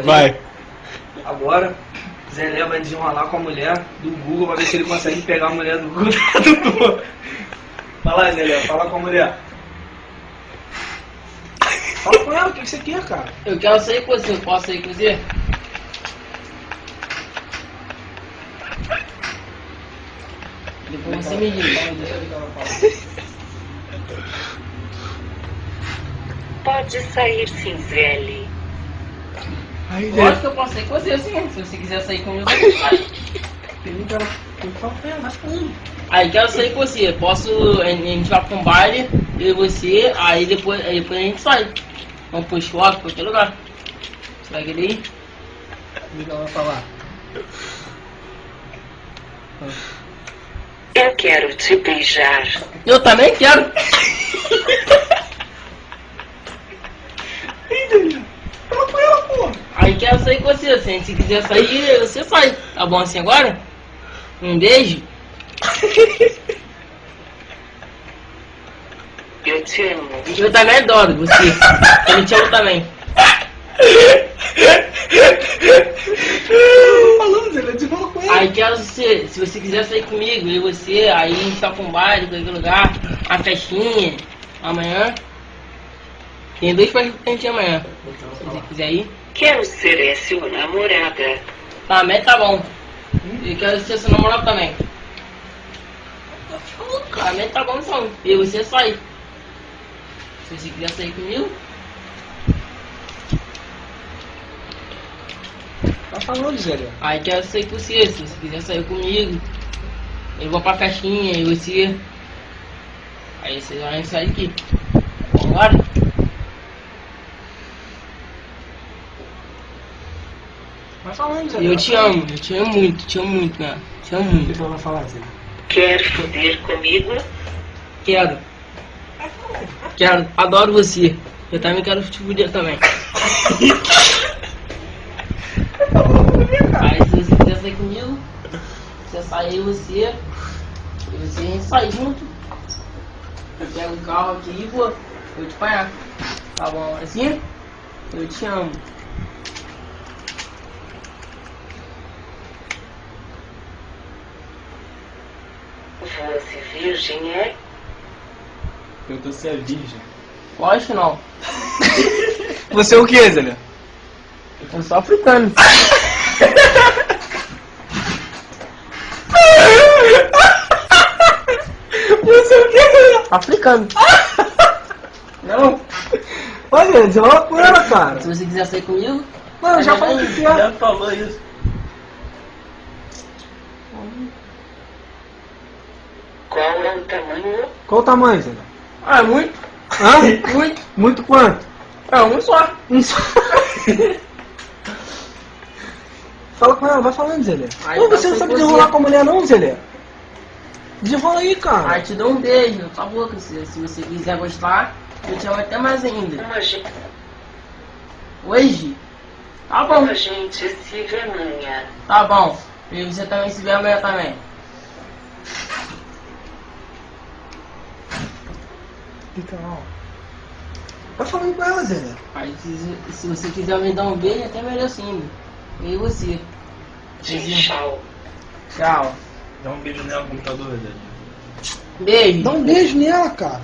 Vai. Agora, Zé vai desenrolar com a mulher do Google pra ver se ele consegue pegar a mulher do Google da Dudu. Fala, Zé, fala com a mulher. Fala com ela, o que você quer, cara? Eu quero sair com você, posso sair com você? Depois você me diz. Pode sair sim, Zé. Lógico que eu posso sair com você, sim. Se você quiser sair comigo, você sai. Aí quero sair com você. Posso. A gente vai pra um baile, eu e você, aí depois a gente sai. Vamos pro shopping, pra qualquer lugar. Você vai querer ir? O que ela vai falar? Eu quero te beijar. Eu também quero. Fala com ela, porra. Aí quero sair com você. Se quiser sair, você sai. Tá bom assim agora? Um beijo. Eu te amo. Eu também adoro você. Eu te amo também. Falando, Zé, desenrola com ela. Aí quero você, se você quiser sair comigo, eu e você, aí a gente vai pra um baile, pra qualquer lugar, uma festinha, amanhã. Tem 2 festas pra gente ir amanhã. Se você quiser ir. Quero ser sua namorada. Também tá bom. Eu quero ser seu namorado também. Também tá bom então. E você sai. Se você quiser sair comigo. Tá falando, Zé. Aí quero sair com você, se você quiser sair comigo. Eu vou pra festinha e você. Aí vocês vão sair aqui. Bora? Vai falando, Zé. Eu te amo muito, né? Te amo O que muito. ela vai falar, Zé? Quer foder comigo? Quero. Quero, adoro você. Eu também quero te fuder também. Aí se você quiser sair comigo, você sai eu e você. E você a gente sai junto. Eu pego o carro aqui e vou te apanhar. Tá bom assim? Eu te amo. Você virgem é? Perguntou se é virgem. Lógico que não. Você é o que, Zé? Eu sou africano. Você é o que, Zé? Africano. Não? Olha, desenrola com ela, cara. Se você quiser sair comigo, Mano, eu já falei o que você é. Já falou isso. Qual é o tamanho? Qual o tamanho, Zé? ah, muito. Hã? Muito. Muito quanto? É um só. Um só. Fala com ela, vai falando, Zé. Aí Pô, tá você não sem sabe você. desenrolar com a mulher não, Zé? Desenrola aí, cara. Aí te dou um beijo na sua boca. Se você quiser gostar, eu te amo até mais ainda. Hoje? Tá bom. A gente se vê amanhã. Tá bom. E você também se vê amanhã também. Fica lá, ó. Vai falando com ela, Zé. Aí se você quiser me dar um beijo, até melhor sim. Eu e você. Tchau. Tchau. Dá um beijo nela no computador, Zé. Beijo. Dá um beijo nela, cara.